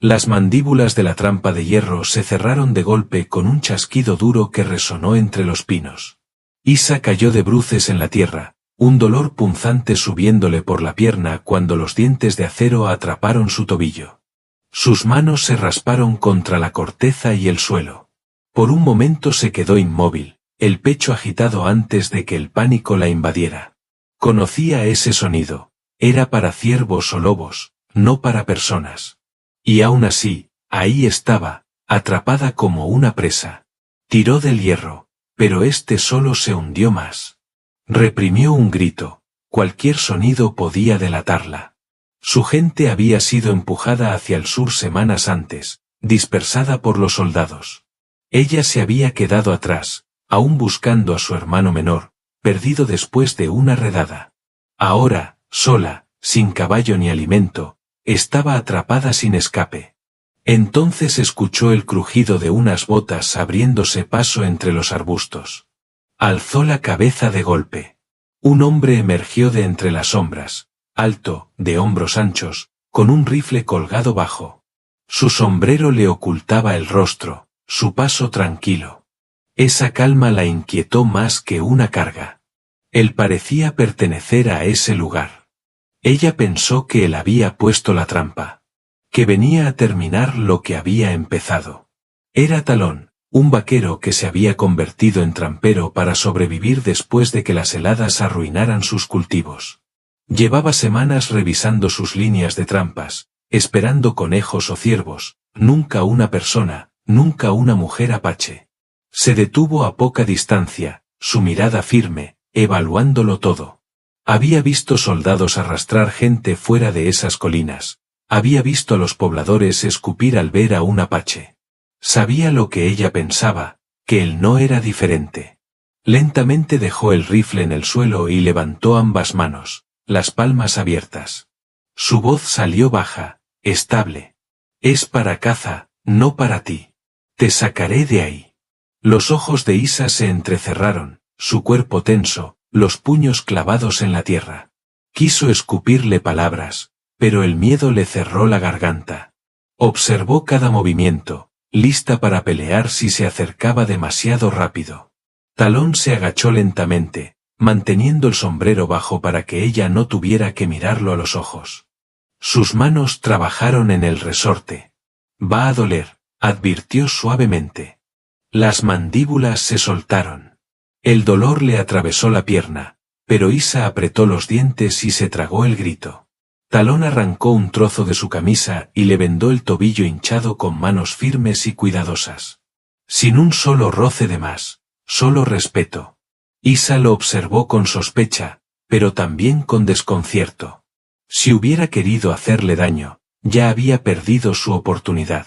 Las mandíbulas de la trampa de hierro se cerraron de golpe con un chasquido duro que resonó entre los pinos. Isa cayó de bruces en la tierra, un dolor punzante subiéndole por la pierna cuando los dientes de acero atraparon su tobillo. Sus manos se rasparon contra la corteza y el suelo. Por un momento se quedó inmóvil, el pecho agitado antes de que el pánico la invadiera. Conocía ese sonido, era para ciervos o lobos, no para personas. Y aún así, ahí estaba, atrapada como una presa. Tiró del hierro, pero este solo se hundió más. Reprimió un grito, cualquier sonido podía delatarla. Su gente había sido empujada hacia el sur semanas antes, dispersada por los soldados. Ella se había quedado atrás, aún buscando a su hermano menor, perdido después de una redada. Ahora, sola, sin caballo ni alimento, estaba atrapada sin escape. Entonces escuchó el crujido de unas botas abriéndose paso entre los arbustos. Alzó la cabeza de golpe. Un hombre emergió de entre las sombras, alto, de hombros anchos, con un rifle colgado bajo. Su sombrero le ocultaba el rostro, su paso tranquilo. Esa calma la inquietó más que una carga. Él parecía pertenecer a ese lugar. Ella pensó que él había puesto la trampa, que venía a terminar lo que había empezado. Era Talón, un vaquero que se había convertido en trampero para sobrevivir después de que las heladas arruinaran sus cultivos. Llevaba semanas revisando sus líneas de trampas, esperando conejos o ciervos, nunca una persona, nunca una mujer apache. Se detuvo a poca distancia, su mirada firme, evaluándolo todo. Había visto soldados arrastrar gente fuera de esas colinas, había visto a los pobladores escupir al ver a un apache. Sabía lo que ella pensaba, que él no era diferente. Lentamente dejó el rifle en el suelo y levantó ambas manos, las palmas abiertas. Su voz salió baja, estable. Es para caza, no para ti. Te sacaré de ahí. Los ojos de Isa se entrecerraron, su cuerpo tenso, los puños clavados en la tierra. Quiso escupirle palabras, pero el miedo le cerró la garganta. Observó cada movimiento, lista para pelear si se acercaba demasiado rápido. Talón se agachó lentamente, manteniendo el sombrero bajo para que ella no tuviera que mirarlo a los ojos. Sus manos trabajaron en el resorte. Va a doler, advirtió suavemente. Las mandíbulas se soltaron. El dolor le atravesó la pierna, pero Isa apretó los dientes y se tragó el grito. Talón arrancó un trozo de su camisa y le vendó el tobillo hinchado con manos firmes y cuidadosas. Sin un solo roce de más, solo respeto. Isa lo observó con sospecha, pero también con desconcierto. Si hubiera querido hacerle daño, ya había perdido su oportunidad.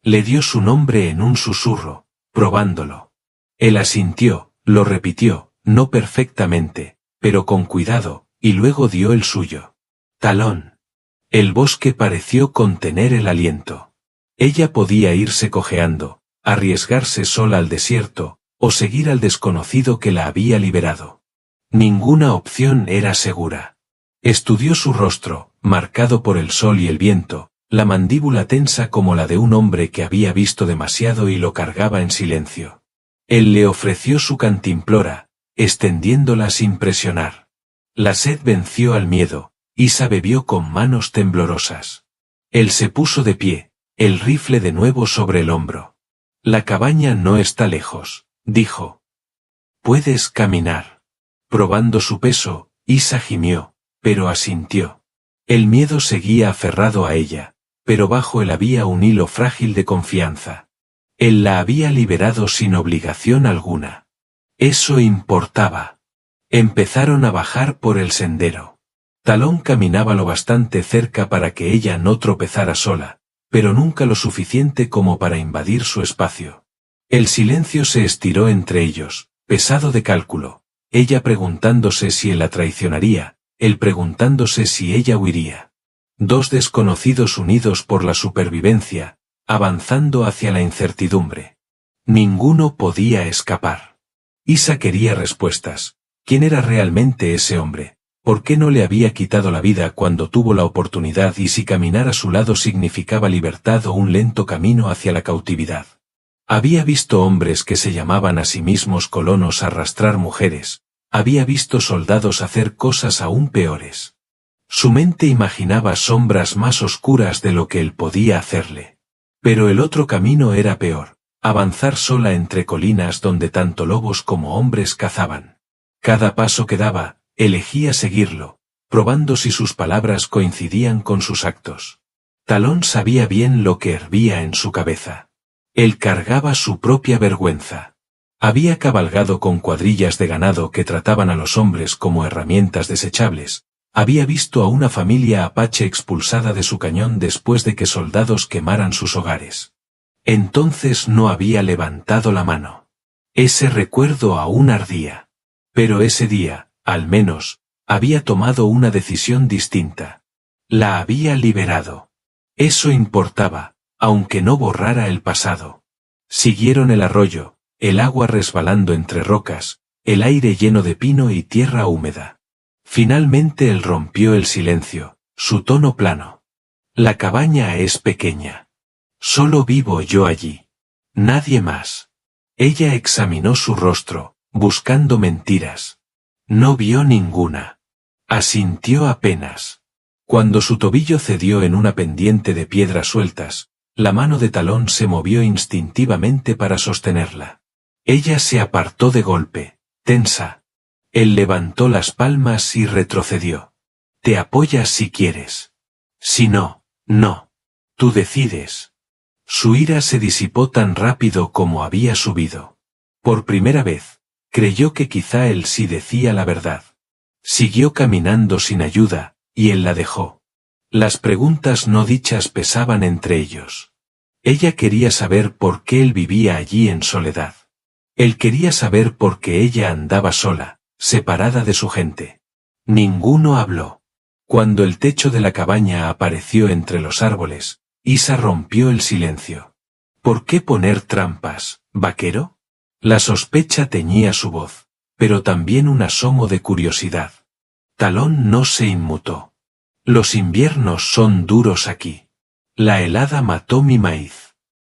Le dio su nombre en un susurro, probándolo. Él asintió. Lo repitió, no perfectamente, pero con cuidado, y luego dio el suyo. Talón. El bosque pareció contener el aliento. Ella podía irse cojeando, arriesgarse sola al desierto, o seguir al desconocido que la había liberado. Ninguna opción era segura. Estudió su rostro, marcado por el sol y el viento, la mandíbula tensa como la de un hombre que había visto demasiado y lo cargaba en silencio. Él le ofreció su cantimplora, extendiéndola sin presionar. La sed venció al miedo, Isa bebió con manos temblorosas. Él se puso de pie, el rifle de nuevo sobre el hombro. La cabaña no está lejos, dijo. Puedes caminar. Probando su peso, Isa gimió, pero asintió. El miedo seguía aferrado a ella, pero bajo él había un hilo frágil de confianza. Él la había liberado sin obligación alguna. Eso importaba. Empezaron a bajar por el sendero. Talón caminaba lo bastante cerca para que ella no tropezara sola, pero nunca lo suficiente como para invadir su espacio. El silencio se estiró entre ellos, pesado de cálculo, ella preguntándose si él la traicionaría, él preguntándose si ella huiría. Dos desconocidos unidos por la supervivencia, avanzando hacia la incertidumbre. Ninguno podía escapar. Isa quería respuestas. ¿Quién era realmente ese hombre? ¿Por qué no le había quitado la vida cuando tuvo la oportunidad y si caminar a su lado significaba libertad o un lento camino hacia la cautividad? Había visto hombres que se llamaban a sí mismos colonos arrastrar mujeres, había visto soldados hacer cosas aún peores. Su mente imaginaba sombras más oscuras de lo que él podía hacerle. Pero el otro camino era peor, avanzar sola entre colinas donde tanto lobos como hombres cazaban. Cada paso que daba, elegía seguirlo, probando si sus palabras coincidían con sus actos. Talón sabía bien lo que hervía en su cabeza. Él cargaba su propia vergüenza. Había cabalgado con cuadrillas de ganado que trataban a los hombres como herramientas desechables. Había visto a una familia apache expulsada de su cañón después de que soldados quemaran sus hogares. Entonces no había levantado la mano. Ese recuerdo aún ardía. Pero ese día, al menos, había tomado una decisión distinta. La había liberado. Eso importaba, aunque no borrara el pasado. Siguieron el arroyo, el agua resbalando entre rocas, el aire lleno de pino y tierra húmeda. Finalmente él rompió el silencio, su tono plano. La cabaña es pequeña. Solo vivo yo allí. Nadie más. Ella examinó su rostro, buscando mentiras. No vio ninguna. Asintió apenas. Cuando su tobillo cedió en una pendiente de piedras sueltas, la mano de Talón se movió instintivamente para sostenerla. Ella se apartó de golpe, tensa. Él levantó las palmas y retrocedió. Te apoyas si quieres. Si no, no. Tú decides. Su ira se disipó tan rápido como había subido. Por primera vez, creyó que quizá él sí decía la verdad. Siguió caminando sin ayuda, y él la dejó. Las preguntas no dichas pesaban entre ellos. Ella quería saber por qué él vivía allí en soledad. Él quería saber por qué ella andaba sola, separada de su gente. Ninguno habló. Cuando el techo de la cabaña apareció entre los árboles, Isa rompió el silencio. ¿Por qué poner trampas, vaquero? La sospecha teñía su voz, pero también un asomo de curiosidad. Talón no se inmutó. Los inviernos son duros aquí. La helada mató mi maíz.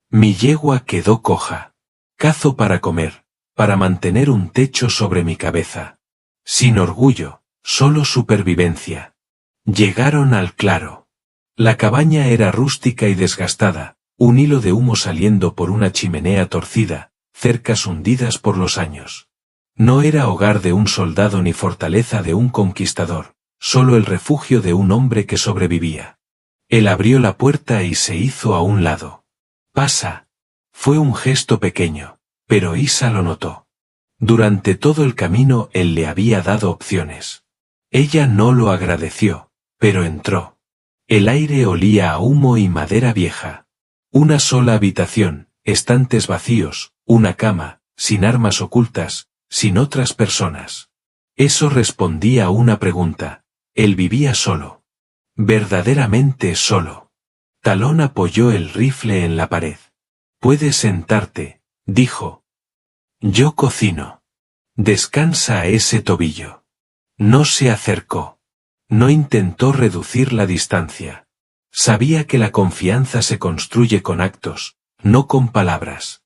Mi yegua quedó coja. Cazo para comer, para mantener un techo sobre mi cabeza. Sin orgullo, solo supervivencia. Llegaron al claro. La cabaña era rústica y desgastada, un hilo de humo saliendo por una chimenea torcida, cercas hundidas por los años. No era hogar de un soldado ni fortaleza de un conquistador, solo el refugio de un hombre que sobrevivía. Él abrió la puerta y se hizo a un lado. Pasa. Fue un gesto pequeño, pero Isa lo notó. Durante todo el camino él le había dado opciones. Ella no lo agradeció, pero entró. El aire olía a humo y madera vieja. Una sola habitación, estantes vacíos, una cama, sin armas ocultas, sin otras personas. Eso respondía a una pregunta. Él vivía solo. Verdaderamente solo. Talón apoyó el rifle en la pared. Puedes sentarte, dijo. Yo cocino. Descansa ese tobillo. No se acercó. No intentó reducir la distancia. Sabía que la confianza se construye con actos, no con palabras.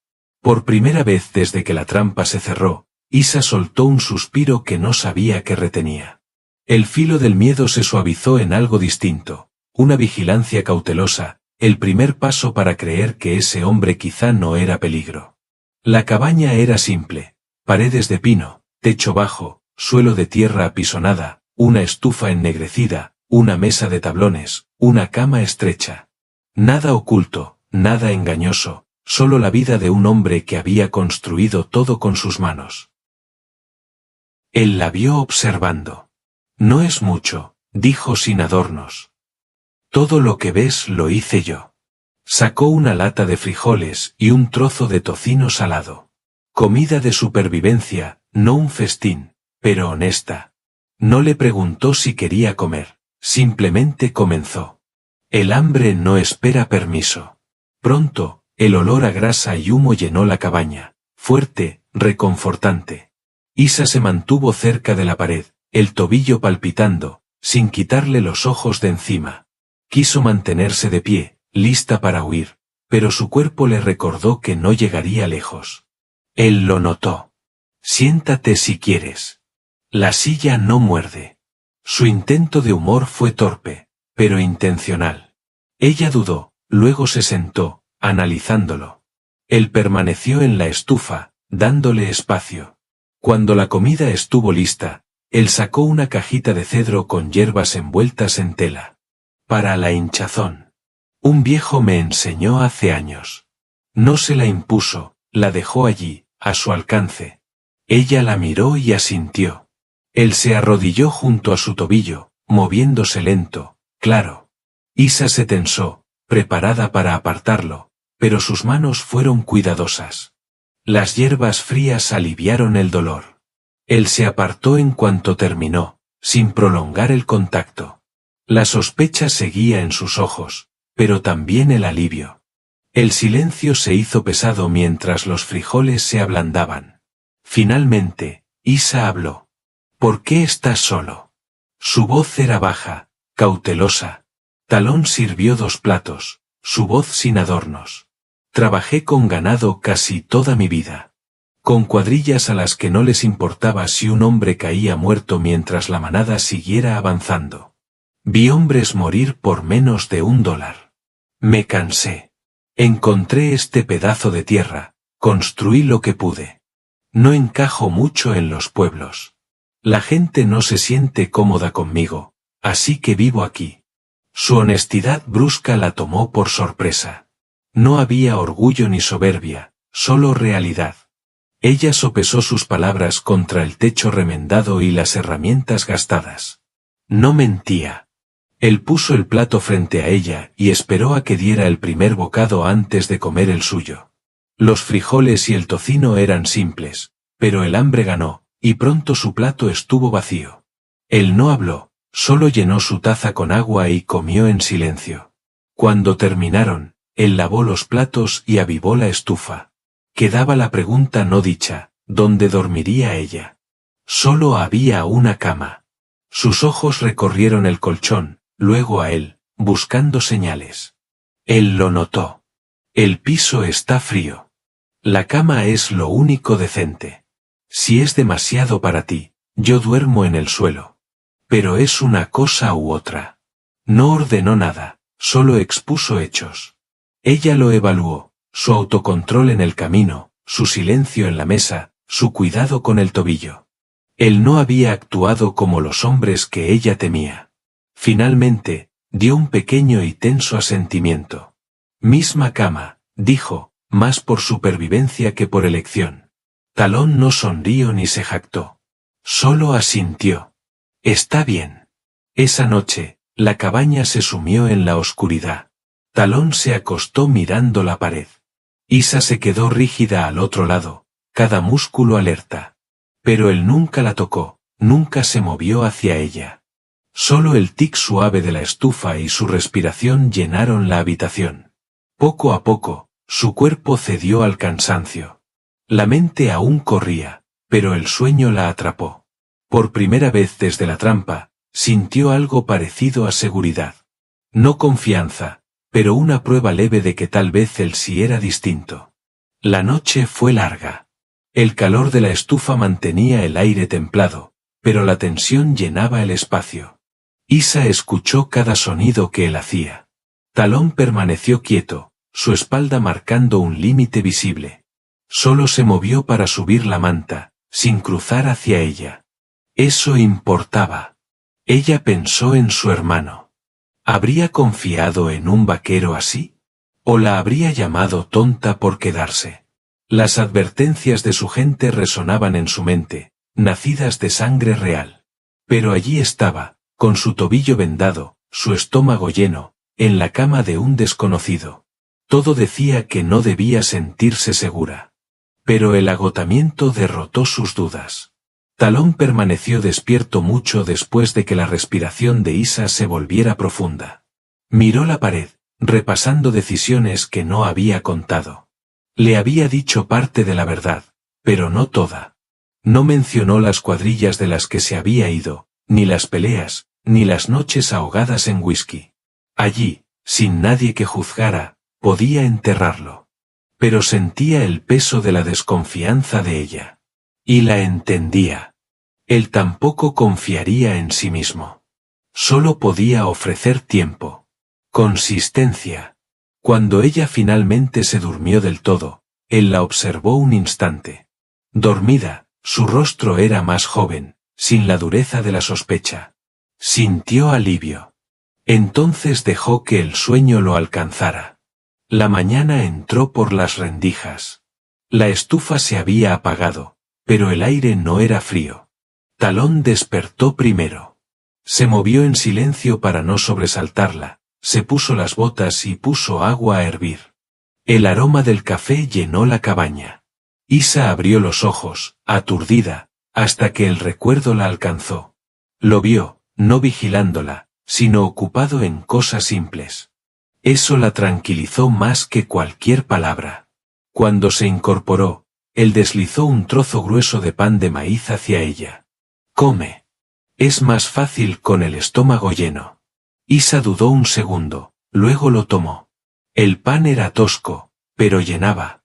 Por primera vez desde que la trampa se cerró, Isa soltó un suspiro que no sabía que retenía. El filo del miedo se suavizó en algo distinto, una vigilancia cautelosa, el primer paso para creer que ese hombre quizá no era peligro. La cabaña era simple, paredes de pino, techo bajo, suelo de tierra apisonada, una estufa ennegrecida, una mesa de tablones, una cama estrecha. Nada oculto, nada engañoso, solo la vida de un hombre que había construido todo con sus manos. Él la vio observando. No es mucho, dijo sin adornos. Todo lo que ves lo hice yo. Sacó una lata de frijoles y un trozo de tocino salado. Comida de supervivencia, no un festín, pero honesta. No le preguntó si quería comer, simplemente comenzó. El hambre no espera permiso. Pronto, el olor a grasa y humo llenó la cabaña, fuerte, reconfortante. Isa se mantuvo cerca de la pared, el tobillo palpitando, sin quitarle los ojos de encima. Quiso mantenerse de pie, lista para huir, pero su cuerpo le recordó que no llegaría lejos. Él lo notó. Siéntate si quieres. La silla no muerde. Su intento de humor fue torpe, pero intencional. Ella dudó, luego se sentó, analizándolo. Él permaneció en la estufa, dándole espacio. Cuando la comida estuvo lista, él sacó una cajita de cedro con hierbas envueltas en tela. Para la hinchazón. Un viejo me enseñó hace años. No se la impuso, la dejó allí, a su alcance. Ella la miró y asintió. Él se arrodilló junto a su tobillo, moviéndose lento, claro. Isa se tensó, preparada para apartarlo, pero sus manos fueron cuidadosas. Las hierbas frías aliviaron el dolor. Él se apartó en cuanto terminó, sin prolongar el contacto. La sospecha seguía en sus ojos, pero también el alivio. El silencio se hizo pesado mientras los frijoles se ablandaban. Finalmente, Isa habló. ¿Por qué estás solo? Su voz era baja, cautelosa. Talón sirvió 2 platos, su voz sin adornos. Trabajé con ganado casi toda mi vida. Con cuadrillas a las que no les importaba si un hombre caía muerto mientras la manada siguiera avanzando. Vi hombres morir por menos de $1. Me cansé. Encontré este pedazo de tierra, construí lo que pude. No encajo mucho en los pueblos. La gente no se siente cómoda conmigo, así que vivo aquí. Su honestidad brusca la tomó por sorpresa. No había orgullo ni soberbia, solo realidad. Ella sopesó sus palabras contra el techo remendado y las herramientas gastadas. No mentía. Él puso el plato frente a ella y esperó a que diera el primer bocado antes de comer el suyo. Los frijoles y el tocino eran simples, pero el hambre ganó, y pronto su plato estuvo vacío. Él no habló, solo llenó su taza con agua y comió en silencio. Cuando terminaron, él lavó los platos y avivó la estufa. Quedaba la pregunta no dicha, ¿dónde dormiría ella? Solo había una cama. Sus ojos recorrieron el colchón, luego a él, buscando señales. Él lo notó. El piso está frío. La cama es lo único decente. Si es demasiado para ti, yo duermo en el suelo. Pero es una cosa u otra. No ordenó nada, solo expuso hechos. Ella lo evaluó, su autocontrol en el camino, su silencio en la mesa, su cuidado con el tobillo. Él no había actuado como los hombres que ella temía. Finalmente, dio un pequeño y tenso asentimiento. Misma cama, dijo, más por supervivencia que por elección. Talón no sonrió ni se jactó. Solo asintió. Está bien. Esa noche, la cabaña se sumió en la oscuridad. Talón se acostó mirando la pared. Isa se quedó rígida al otro lado, cada músculo alerta. Pero él nunca la tocó, nunca se movió hacia ella. Solo el tic suave de la estufa y su respiración llenaron la habitación. Poco a poco, su cuerpo cedió al cansancio. La mente aún corría, pero el sueño la atrapó. Por primera vez desde la trampa, sintió algo parecido a seguridad. No confianza, pero una prueba leve de que tal vez él sí era distinto. La noche fue larga. El calor de la estufa mantenía el aire templado, pero la tensión llenaba el espacio. Isa escuchó cada sonido que él hacía. Talón permaneció quieto, su espalda marcando un límite visible. Solo se movió para subir la manta, sin cruzar hacia ella. Eso importaba. Ella pensó en su hermano. ¿Habría confiado en un vaquero así? ¿O la habría llamado tonta por quedarse? Las advertencias de su gente resonaban en su mente, nacidas de sangre real. Pero allí estaba, con su tobillo vendado, su estómago lleno, en la cama de un desconocido. Todo decía que no debía sentirse segura. Pero el agotamiento derrotó sus dudas. Talón permaneció despierto mucho después de que la respiración de Isa se volviera profunda. Miró la pared, repasando decisiones que no había contado. Le había dicho parte de la verdad, pero no toda. No mencionó las cuadrillas de las que se había ido, ni las peleas, ni las noches ahogadas en whisky. Allí, sin nadie que juzgara, podía enterrarlo. Pero sentía el peso de la desconfianza de ella. Y la entendía. Él tampoco confiaría en sí mismo. Solo podía ofrecer tiempo. Consistencia. Cuando ella finalmente se durmió del todo, él la observó un instante. Dormida, su rostro era más joven, sin la dureza de la sospecha. Sintió alivio. Entonces dejó que el sueño lo alcanzara. La mañana entró por las rendijas. La estufa se había apagado, pero el aire no era frío. Talón despertó primero. Se movió en silencio para no sobresaltarla, se puso las botas y puso agua a hervir. El aroma del café llenó la cabaña. Isa abrió los ojos, aturdida, hasta que el recuerdo la alcanzó. Lo vio, no vigilándola, sino ocupado en cosas simples. Eso la tranquilizó más que cualquier palabra. Cuando se incorporó, él deslizó un trozo grueso de pan de maíz hacia ella. «Come. Es más fácil con el estómago lleno». Isa dudó un segundo, luego lo tomó. El pan era tosco, pero llenaba.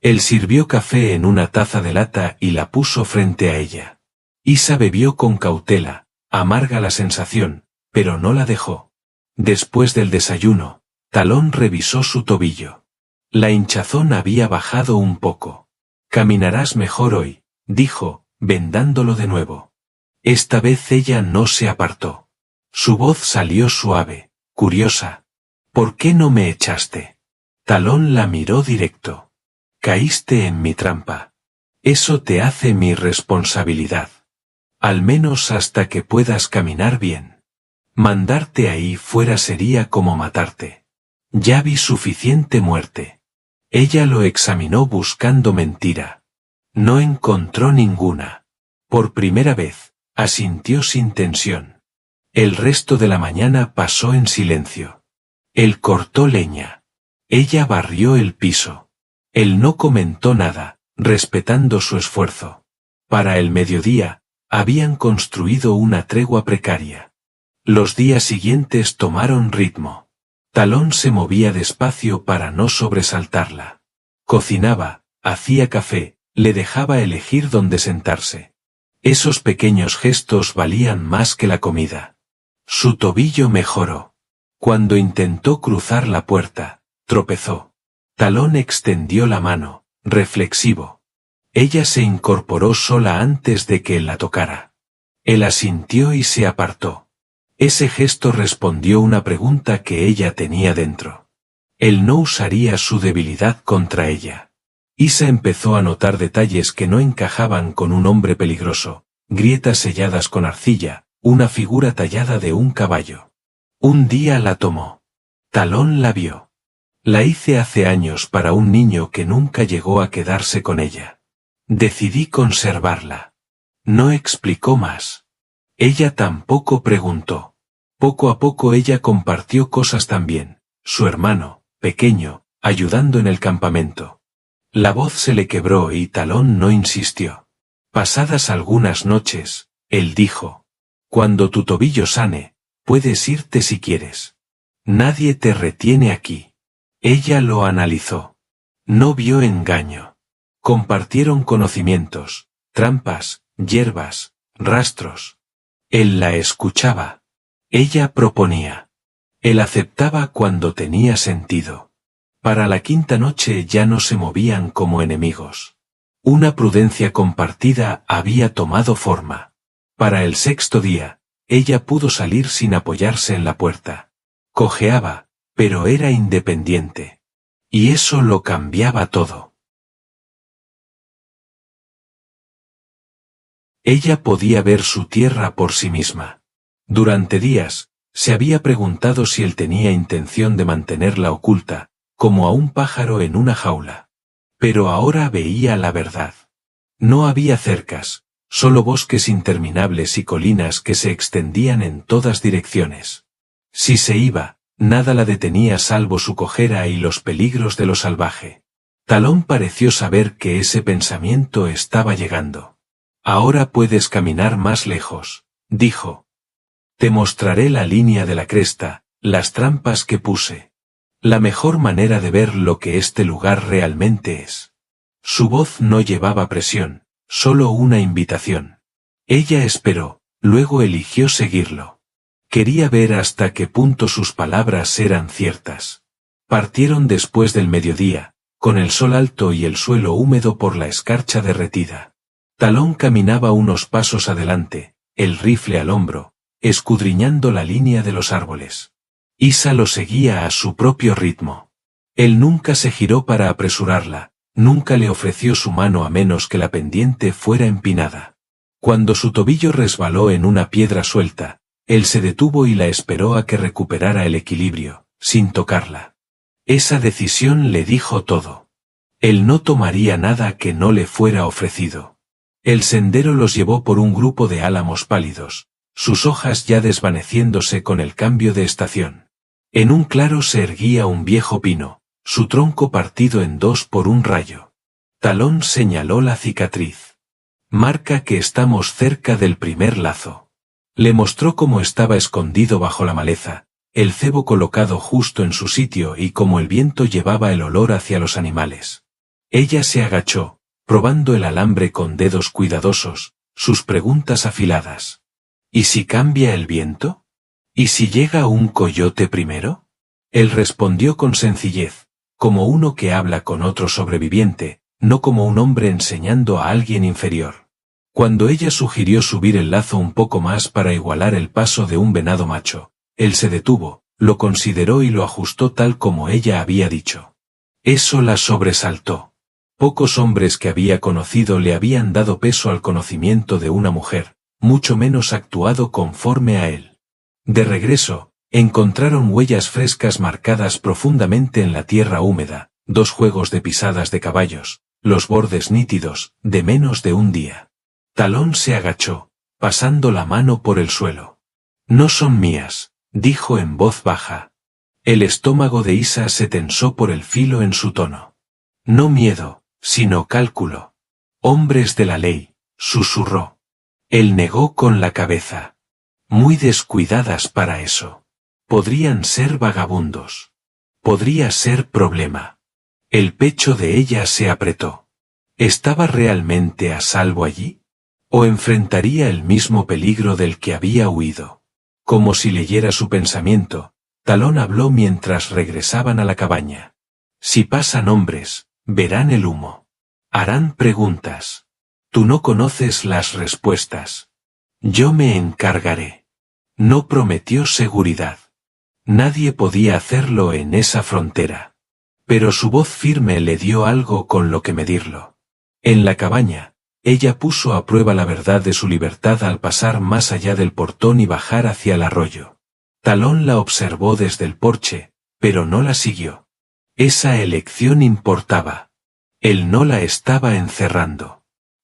Él sirvió café en una taza de lata y la puso frente a ella. Isa bebió con cautela, amarga la sensación, pero no la dejó. Después del desayuno, Talón revisó su tobillo. La hinchazón había bajado un poco. «Caminarás mejor hoy», dijo, vendándolo de nuevo. Esta vez ella no se apartó. Su voz salió suave, curiosa. «¿Por qué no me echaste?» Talón la miró directo. «Caíste en mi trampa. Eso te hace mi responsabilidad. Al menos hasta que puedas caminar bien. Mandarte ahí fuera sería como matarte. Ya vi suficiente muerte». Ella lo examinó buscando mentira. No encontró ninguna. Por primera vez, asintió sin tensión. El resto de la mañana pasó en silencio. Él cortó leña. Ella barrió el piso. Él no comentó nada, respetando su esfuerzo. Para el mediodía, habían construido una tregua precaria. Los días siguientes tomaron ritmo. Talón se movía despacio para no sobresaltarla. Cocinaba, hacía café, le dejaba elegir dónde sentarse. Esos pequeños gestos valían más que la comida. Su tobillo mejoró. Cuando intentó cruzar la puerta, tropezó. Talón extendió la mano, reflexivo. Ella se incorporó sola antes de que él la tocara. Él asintió y se apartó. Ese gesto respondió una pregunta que ella tenía dentro. Él no usaría su debilidad contra ella. Isa empezó a notar detalles que no encajaban con un hombre peligroso, grietas selladas con arcilla, una figura tallada de un caballo. Un día la tomó. Talón la vio. La hice hace años para un niño que nunca llegó a quedarse con ella. Decidí conservarla. No explicó más. Ella tampoco preguntó. Poco a poco ella compartió cosas también, su hermano, pequeño, ayudando en el campamento. La voz se le quebró y Talón no insistió. Pasadas algunas noches, él dijo: «Cuando tu tobillo sane, puedes irte si quieres. Nadie te retiene aquí». Ella lo analizó. No vio engaño. Compartieron conocimientos, trampas, hierbas, rastros. Él la escuchaba. Ella proponía. Él aceptaba cuando tenía sentido. Para la quinta noche ya no se movían como enemigos. Una prudencia compartida había tomado forma. Para el sexto día, ella pudo salir sin apoyarse en la puerta. Cojeaba, pero era independiente. Y eso lo cambiaba todo. Ella podía ver su tierra por sí misma. Durante días, se había preguntado si él tenía intención de mantenerla oculta, como a un pájaro en una jaula. Pero ahora veía la verdad. No había cercas, solo bosques interminables y colinas que se extendían en todas direcciones. Si se iba, nada la detenía salvo su cojera y los peligros de lo salvaje. Talón pareció saber que ese pensamiento estaba llegando. «Ahora puedes caminar más lejos», dijo, Te mostraré la línea de la cresta, las trampas que puse. La mejor manera de ver lo que este lugar realmente es. Su voz no llevaba presión, solo una invitación. Ella esperó, luego eligió seguirlo. Quería ver hasta qué punto sus palabras eran ciertas. Partieron después del mediodía, con el sol alto y el suelo húmedo por la escarcha derretida. Talón caminaba unos pasos adelante, el rifle al hombro, escudriñando la línea de los árboles. Isa lo seguía a su propio ritmo. Él nunca se giró para apresurarla, nunca le ofreció su mano a menos que la pendiente fuera empinada. Cuando su tobillo resbaló en una piedra suelta, él se detuvo y la esperó a que recuperara el equilibrio, sin tocarla. Esa decisión le dijo todo. Él no tomaría nada que no le fuera ofrecido. El sendero los llevó por un grupo de álamos pálidos, sus hojas ya desvaneciéndose con el cambio de estación. En un claro se erguía un viejo pino, su tronco partido en dos por un rayo. Talón señaló la cicatriz. Marca que estamos cerca del primer lazo. Le mostró cómo estaba escondido bajo la maleza, el cebo colocado justo en su sitio y cómo el viento llevaba el olor hacia los animales. Ella se agachó, probando el alambre con dedos cuidadosos, sus preguntas afiladas. ¿Y si cambia el viento? ¿Y si llega un coyote primero? Él respondió con sencillez, como uno que habla con otro sobreviviente, no como un hombre enseñando a alguien inferior. Cuando ella sugirió subir el lazo un poco más para igualar el paso de un venado macho, él se detuvo, lo consideró y lo ajustó tal como ella había dicho. Eso la sobresaltó. Pocos hombres que había conocido le habían dado peso al conocimiento de una mujer, mucho menos actuado conforme a él. De regreso, encontraron huellas frescas marcadas profundamente en la tierra húmeda, 2 juegos de pisadas de caballos, los bordes nítidos, de menos de un día. Talón se agachó, pasando la mano por el suelo. No son mías, dijo en voz baja. El estómago de Isa se tensó por el filo en su tono. No miedo, sino cálculo. Hombres de la ley, susurró. Él negó con la cabeza. Muy descuidadas para eso. Podrían ser vagabundos. Podría ser problema. El pecho de ella se apretó. ¿Estaba realmente a salvo allí? ¿O enfrentaría el mismo peligro del que había huido? Como si leyera su pensamiento, Talón habló mientras regresaban a la cabaña. Si pasan hombres, verán el humo. Harán preguntas. Tú no conoces las respuestas. Yo me encargaré. No prometió seguridad. Nadie podía hacerlo en esa frontera. Pero su voz firme le dio algo con lo que medirlo. En la cabaña, ella puso a prueba la verdad de su libertad al pasar más allá del portón y bajar hacia el arroyo. Talón la observó desde el porche, pero no la siguió. Esa elección importaba. Él no la estaba encerrando.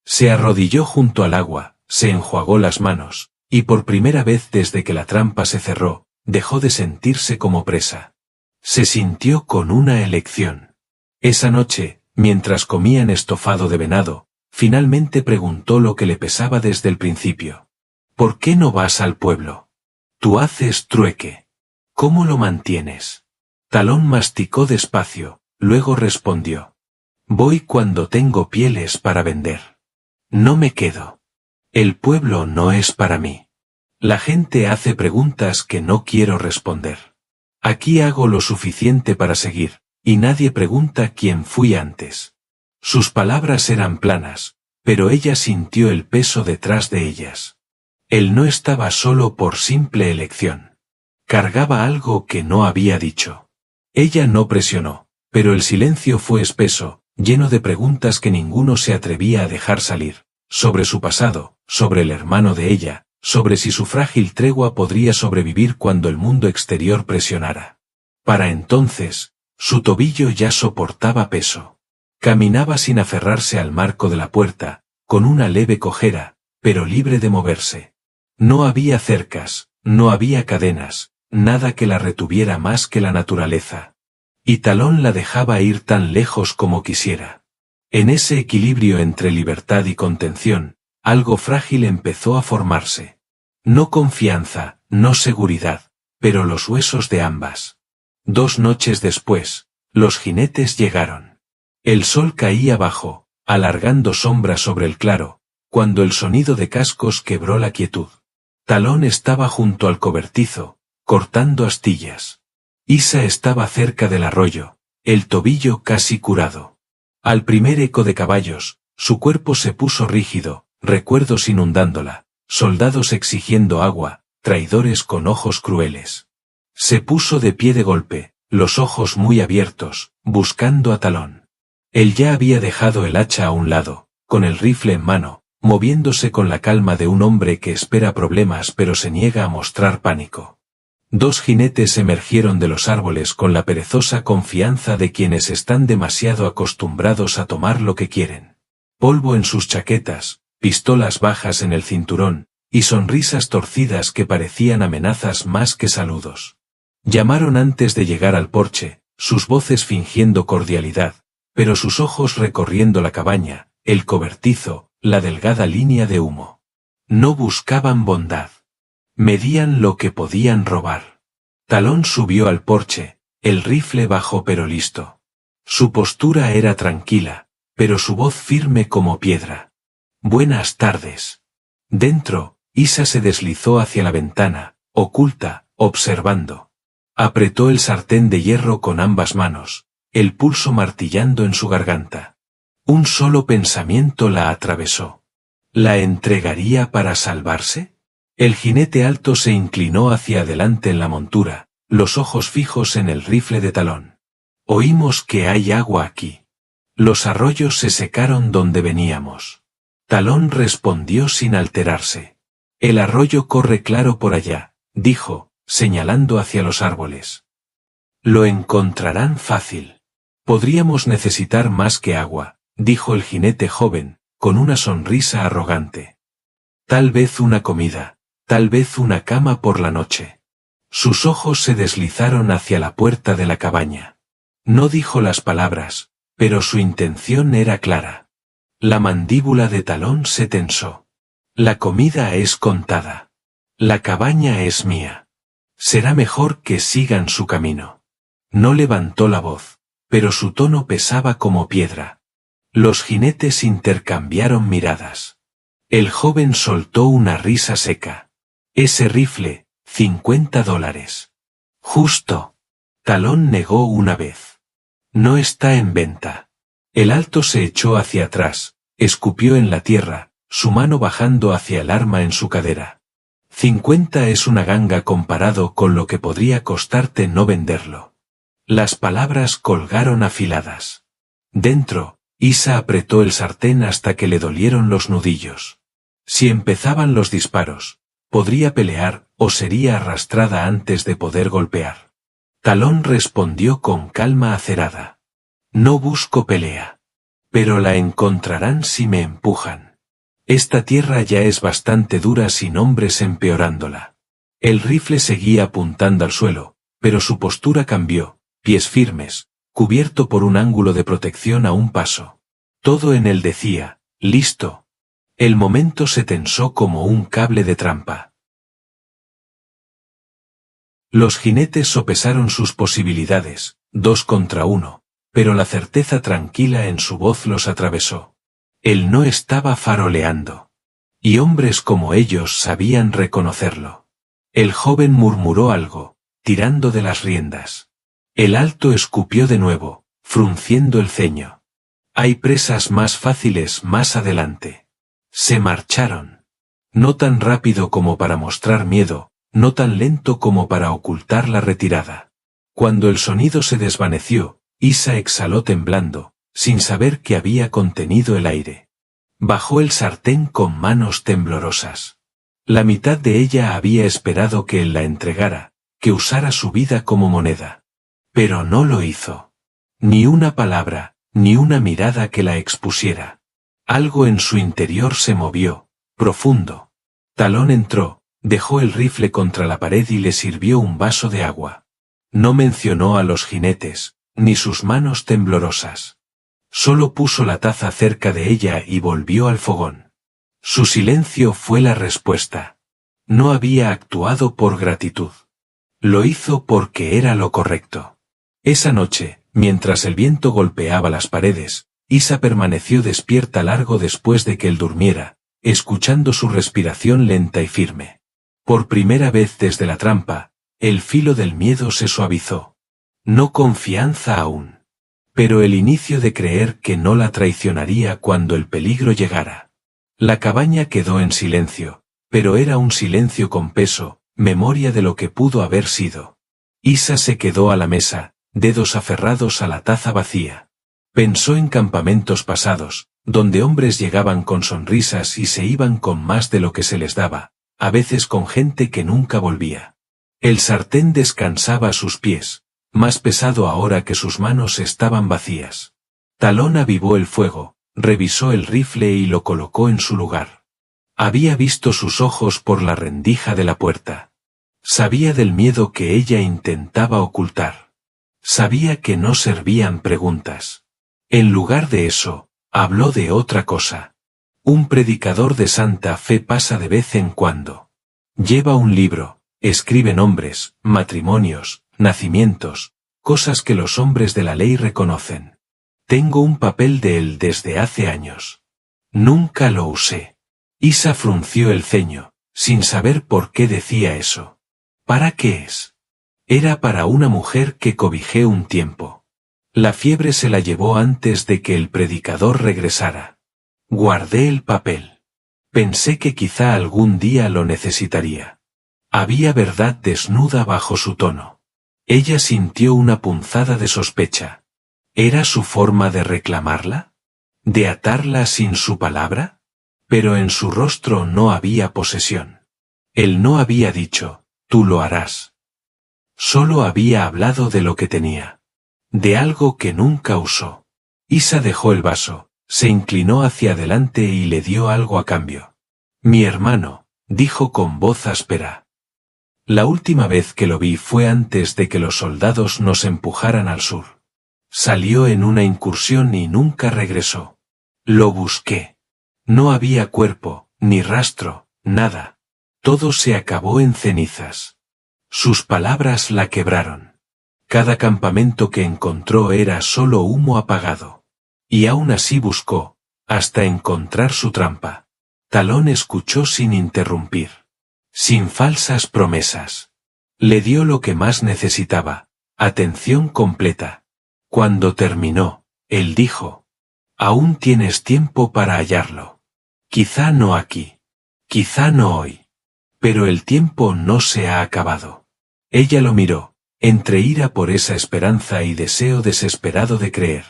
Se arrodilló junto al agua, se enjuagó las manos, y por primera vez desde que la trampa se cerró, dejó de sentirse como presa. Se sintió con una elección. Esa noche, mientras comían estofado de venado, finalmente preguntó lo que le pesaba desde el principio. ¿Por qué no vas al pueblo? Tú haces trueque. ¿Cómo lo mantienes? Talón masticó despacio, luego respondió. Voy cuando tengo pieles para vender. No me quedo. El pueblo no es para mí. La gente hace preguntas que no quiero responder. Aquí hago lo suficiente para seguir, y nadie pregunta quién fui antes. Sus palabras eran planas, pero ella sintió el peso detrás de ellas. Él no estaba solo por simple elección. Cargaba algo que no había dicho. Ella no presionó, pero el silencio fue espeso, lleno de preguntas que ninguno se atrevía a dejar salir, sobre su pasado, sobre el hermano de ella, sobre si su frágil tregua podría sobrevivir cuando el mundo exterior presionara. Para entonces, su tobillo ya soportaba peso. Caminaba sin aferrarse al marco de la puerta, con una leve cojera, pero libre de moverse. No había cercas, no había cadenas, nada que la retuviera más que la naturaleza. Y Talón la dejaba ir tan lejos como quisiera. En ese equilibrio entre libertad y contención, algo frágil empezó a formarse. No confianza, no seguridad, pero los huesos de ambas. 2 noches después, los jinetes llegaron. El sol caía bajo, alargando sombra sobre el claro, cuando el sonido de cascos quebró la quietud. Talón estaba junto al cobertizo, cortando astillas. Isa estaba cerca del arroyo, el tobillo casi curado. Al primer eco de caballos, su cuerpo se puso rígido, recuerdos inundándola, soldados exigiendo agua, traidores con ojos crueles. Se puso de pie de golpe, los ojos muy abiertos, buscando a Talón. Él ya había dejado el hacha a un lado, con el rifle en mano, moviéndose con la calma de un hombre que espera problemas pero se niega a mostrar pánico. 2 jinetes emergieron de los árboles con la perezosa confianza de quienes están demasiado acostumbrados a tomar lo que quieren. Polvo en sus chaquetas, pistolas bajas en el cinturón, y sonrisas torcidas que parecían amenazas más que saludos. Llamaron antes de llegar al porche, sus voces fingiendo cordialidad, pero sus ojos recorriendo la cabaña, el cobertizo, la delgada línea de humo. No buscaban bondad. Medían lo que podían robar. Talón subió al porche, el rifle bajo pero listo. Su postura era tranquila, pero su voz firme como piedra. Buenas tardes. Dentro, Isa se deslizó hacia la ventana, oculta, observando. Apretó el sartén de hierro con ambas manos, el pulso martillando en su garganta. Un solo pensamiento la atravesó. ¿La entregaría para salvarse? El jinete alto se inclinó hacia adelante en la montura, los ojos fijos en el rifle de Talón. Oímos que hay agua aquí. Los arroyos se secaron donde veníamos. Talón respondió sin alterarse. El arroyo corre claro por allá, dijo, señalando hacia los árboles. Lo encontrarán fácil. Podríamos necesitar más que agua, dijo el jinete joven, con una sonrisa arrogante. Tal vez una comida. Tal vez una cama por la noche. Sus ojos se deslizaron hacia la puerta de la cabaña. No dijo las palabras, pero su intención era clara. La mandíbula de Talón se tensó. La comida es contada. La cabaña es mía. Será mejor que sigan su camino. No levantó la voz, pero su tono pesaba como piedra. Los jinetes intercambiaron miradas. El joven soltó una risa seca. Ese rifle, $50. Justo. Talón negó una vez. No está en venta. El alto se echó hacia atrás, escupió en la tierra, su mano bajando hacia el arma en su cadera. 50 es una ganga comparado con lo que podría costarte no venderlo. Las palabras colgaron afiladas. Dentro, Isa apretó el sartén hasta que le dolieron los nudillos. Si empezaban los disparos, podría pelear o sería arrastrada antes de poder golpear. Talón respondió con calma acerada. No busco pelea. Pero la encontrarán si me empujan. Esta tierra ya es bastante dura sin hombres empeorándola. El rifle seguía apuntando al suelo, pero su postura cambió, pies firmes, cubierto por un ángulo de protección a un paso. Todo en él decía, listo. El momento se tensó como un cable de trampa. Los jinetes sopesaron sus posibilidades, 2 contra 1, pero la certeza tranquila en su voz los atravesó. Él no estaba faroleando. Y hombres como ellos sabían reconocerlo. El joven murmuró algo, tirando de las riendas. El alto escupió de nuevo, frunciendo el ceño. Hay presas más fáciles más adelante. Se marcharon. No tan rápido como para mostrar miedo, no tan lento como para ocultar la retirada. Cuando el sonido se desvaneció, Isa exhaló temblando, sin saber que había contenido el aire. Bajó el sartén con manos temblorosas. La mitad de ella había esperado que él la entregara, que usara su vida como moneda. Pero no lo hizo. Ni una palabra, ni una mirada que la expusiera. Algo en su interior se movió, profundo. Talón entró, dejó el rifle contra la pared y le sirvió un vaso de agua. No mencionó a los jinetes, ni sus manos temblorosas. Solo puso la taza cerca de ella y volvió al fogón. Su silencio fue la respuesta. No había actuado por gratitud. Lo hizo porque era lo correcto. Esa noche, mientras el viento golpeaba las paredes, Isa permaneció despierta largo después de que él durmiera, escuchando su respiración lenta y firme. Por primera vez desde la trampa, el filo del miedo se suavizó. No confianza aún. Pero el inicio de creer que no la traicionaría cuando el peligro llegara. La cabaña quedó en silencio, pero era un silencio con peso, memoria de lo que pudo haber sido. Isa se quedó a la mesa, dedos aferrados a la taza vacía. Pensó en campamentos pasados, donde hombres llegaban con sonrisas y se iban con más de lo que se les daba, a veces con gente que nunca volvía. El sartén descansaba a sus pies, más pesado ahora que sus manos estaban vacías. Talón avivó el fuego, revisó el rifle y lo colocó en su lugar. Había visto sus ojos por la rendija de la puerta. Sabía del miedo que ella intentaba ocultar. Sabía que no servían preguntas. En lugar de eso, habló de otra cosa. Un predicador de Santa Fe pasa de vez en cuando. Lleva un libro, escribe nombres, matrimonios, nacimientos, cosas que los hombres de la ley reconocen. Tengo un papel de él desde hace años. Nunca lo usé. Isa frunció el ceño, sin saber por qué decía eso. ¿Para qué es? Era para una mujer que cobijé un tiempo. La fiebre se la llevó antes de que el predicador regresara. Guardé el papel. Pensé que quizá algún día lo necesitaría. Había verdad desnuda bajo su tono. Ella sintió una punzada de sospecha. ¿Era su forma de reclamarla? ¿De atarla sin su palabra? Pero en su rostro no había posesión. Él no había dicho, tú lo harás. Solo había hablado de lo que tenía. De algo que nunca usó. Isa dejó el vaso, se inclinó hacia adelante y le dio algo a cambio. Mi hermano, dijo con voz áspera. La última vez que lo vi fue antes de que los soldados nos empujaran al sur. Salió en una incursión y nunca regresó. Lo busqué. No había cuerpo, ni rastro, nada. Todo se acabó en cenizas. Sus palabras la quebraron. Cada campamento que encontró era solo humo apagado. Y aún así buscó, hasta encontrar su trampa. Talón escuchó sin interrumpir. Sin falsas promesas. Le dio lo que más necesitaba, atención completa. Cuando terminó, él dijo, aún tienes tiempo para hallarlo. Quizá no aquí. Quizá no hoy. Pero el tiempo no se ha acabado. Ella lo miró, entre ira por esa esperanza y deseo desesperado de creer.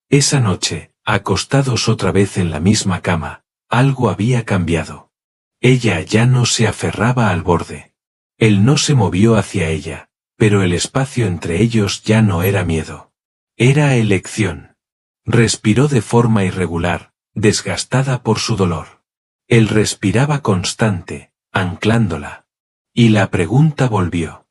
Esa noche, acostados otra vez en la misma cama, algo había cambiado. Ella ya no se aferraba al borde. Él no se movió hacia ella, pero el espacio entre ellos ya no era miedo. Era elección. Respiró de forma irregular, desgastada por su dolor. Él respiraba constante, anclándola. Y la pregunta volvió.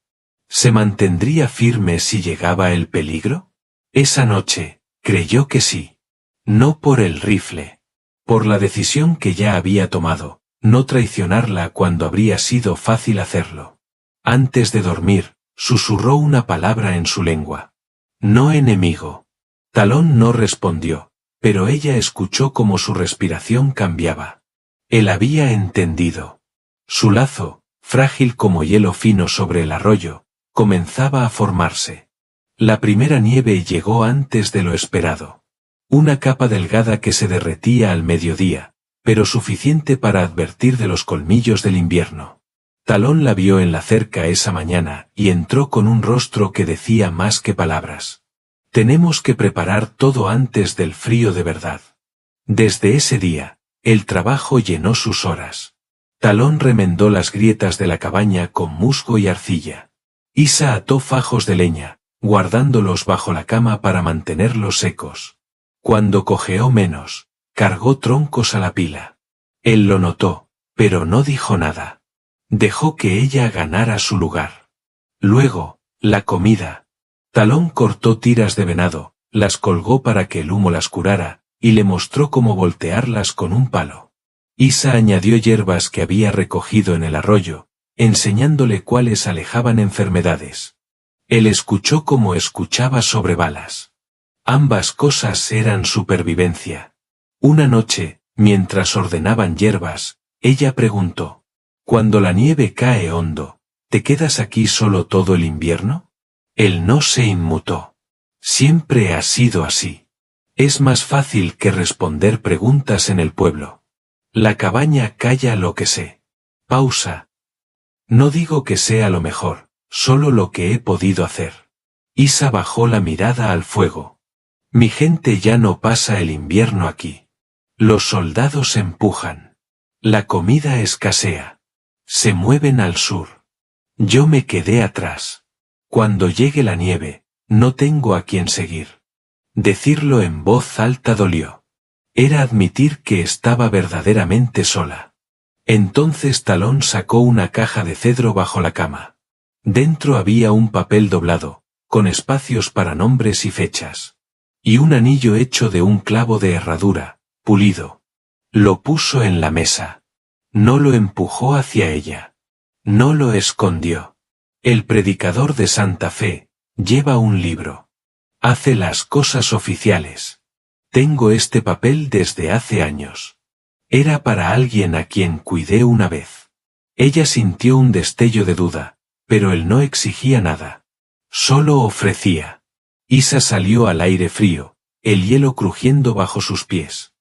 ¿Se mantendría firme si llegaba el peligro? Esa noche, creyó que sí. No por el rifle. Por la decisión que ya había tomado. No traicionarla cuando habría sido fácil hacerlo. Antes de dormir, susurró una palabra en su lengua. No enemigo. Talón no respondió, pero ella escuchó cómo su respiración cambiaba. Él había entendido. Su lazo, frágil como hielo fino sobre el arroyo, comenzaba a formarse. La primera nieve llegó antes de lo esperado. Una capa delgada que se derretía al mediodía, pero suficiente para advertir de los colmillos del invierno. Talón la vio en la cerca esa mañana y entró con un rostro que decía más que palabras. Tenemos que preparar todo antes del frío de verdad. Desde ese día, el trabajo llenó sus horas. Talón remendó las grietas de la cabaña con musgo y arcilla. Isa ató fajos de leña, guardándolos bajo la cama para mantenerlos secos. Cuando cojeó menos, cargó troncos a la pila. Él lo notó, pero no dijo nada. Dejó que ella ganara su lugar. Luego, la comida. Talón cortó tiras de venado, las colgó para que el humo las curara, y le mostró cómo voltearlas con un palo. Isa añadió hierbas que había recogido en el arroyo, enseñándole cuáles alejaban enfermedades. Él escuchó como escuchaba sobre balas. Ambas cosas eran supervivencia. Una noche, mientras ordenaban hierbas, ella preguntó: «Cuando la nieve cae hondo, ¿te quedas aquí solo todo el invierno?» Él no se inmutó. Siempre ha sido así. Es más fácil que responder preguntas en el pueblo. La cabaña calla lo que sé. Pausa. No digo que sea lo mejor, solo lo que he podido hacer. Isa bajó la mirada al fuego. Mi gente ya no pasa el invierno aquí. Los soldados empujan. La comida escasea. Se mueven al sur. Yo me quedé atrás. Cuando llegue la nieve, no tengo a quien seguir. Decirlo en voz alta dolió. Era admitir que estaba verdaderamente sola. Entonces Talón sacó una caja de cedro bajo la cama. Dentro había un papel doblado, con espacios para nombres y fechas. Y un anillo hecho de un clavo de herradura, pulido. Lo puso en la mesa. No lo empujó hacia ella. No lo escondió. El predicador de Santa Fe lleva un libro. Hace las cosas oficiales. Tengo este papel desde hace años. Era para alguien a quien cuidé una vez. Ella sintió un destello de duda, pero él no exigía nada. Solo ofrecía. Isa salió al aire frío, el hielo crujiendo bajo sus pies.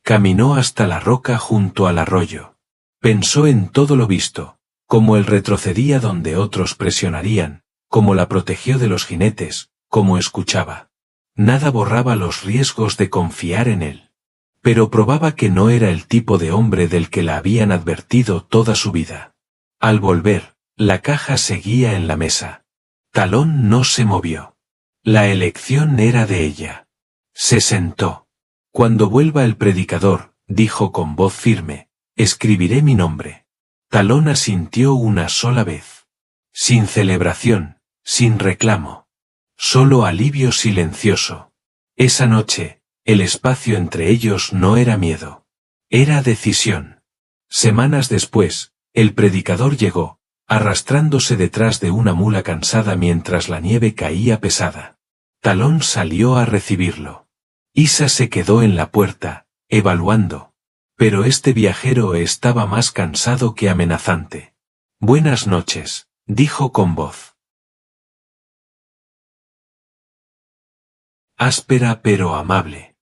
Caminó hasta la roca junto al arroyo. Pensó en todo lo visto, como él retrocedía donde otros presionarían, como la protegió de los jinetes, como escuchaba. Nada borraba los riesgos de confiar en él. Pero probaba que no era el tipo de hombre del que la habían advertido toda su vida. Al volver, la caja seguía en la mesa. Talón no se movió. La elección era de ella. Se sentó. Cuando vuelva el predicador, dijo con voz firme, escribiré mi nombre. Talón asintió una sola vez. Sin celebración, sin reclamo. Solo alivio silencioso. Esa noche, el espacio entre ellos no era miedo. Era decisión. Semanas después, el predicador llegó, arrastrándose detrás de una mula cansada mientras la nieve caía pesada. Talón salió a recibirlo. Isa se quedó en la puerta, evaluando. Pero este viajero estaba más cansado que amenazante. Buenas noches, dijo con voz áspera pero amable.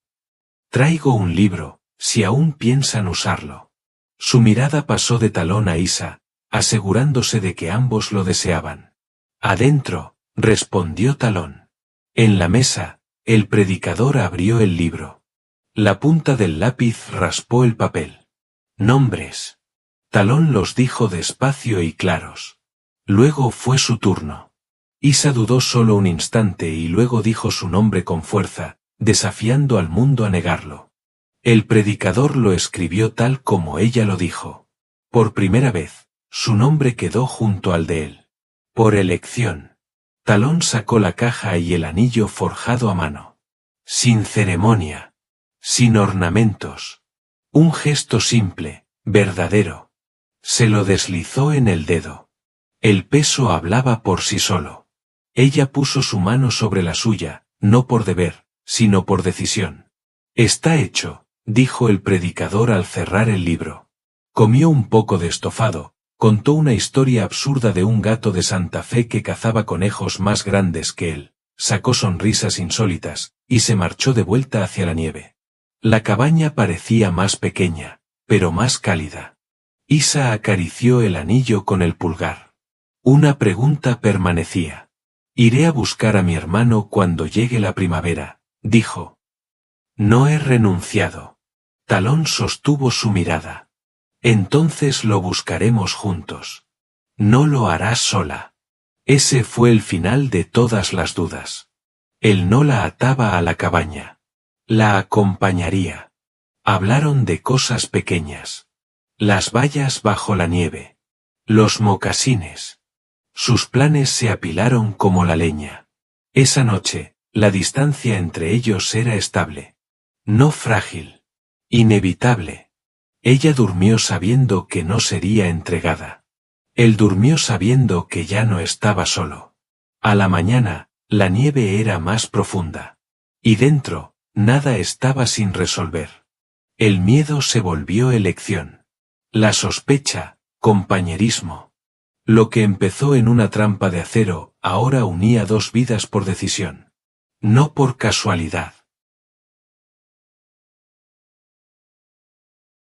Traigo un libro, si aún piensan usarlo. Su mirada pasó de Talón a Isa, asegurándose de que ambos lo deseaban. Adentro, respondió Talón. En la mesa, el predicador abrió el libro. La punta del lápiz raspó el papel. Nombres. Talón los dijo despacio y claros. Luego fue su turno. Isa dudó solo un instante y luego dijo su nombre con fuerza, desafiando al mundo a negarlo. El predicador lo escribió tal como ella lo dijo. Por primera vez, su nombre quedó junto al de él. Por elección. Talón sacó la caja y el anillo forjado a mano. Sin ceremonia. Sin ornamentos. Un gesto simple, verdadero. Se lo deslizó en el dedo. El peso hablaba por sí solo. Ella puso su mano sobre la suya, no por deber, sino por decisión. Está hecho, dijo el predicador al cerrar el libro. Comió un poco de estofado, contó una historia absurda de un gato de Santa Fe que cazaba conejos más grandes que él, sacó sonrisas insólitas, y se marchó de vuelta hacia la nieve. La cabaña parecía más pequeña, pero más cálida. Isa acarició el anillo con el pulgar. Una pregunta permanecía. Iré a buscar a mi hermano cuando llegue la primavera, dijo. No he renunciado. Talón sostuvo su mirada. Entonces lo buscaremos juntos. No lo harás sola. Ese fue el final de todas las dudas. Él no la ataba a la cabaña. La acompañaría. Hablaron de cosas pequeñas. Las vallas bajo la nieve. Los mocasines. Sus planes se apilaron como la leña. Esa noche, la distancia entre ellos era estable. No frágil. Inevitable. Ella durmió sabiendo que no sería entregada. Él durmió sabiendo que ya no estaba solo. A la mañana, la nieve era más profunda. Y dentro, nada estaba sin resolver. El miedo se volvió elección. La sospecha, compañerismo. Lo que empezó en una trampa de acero, ahora unía dos vidas por decisión. No por casualidad.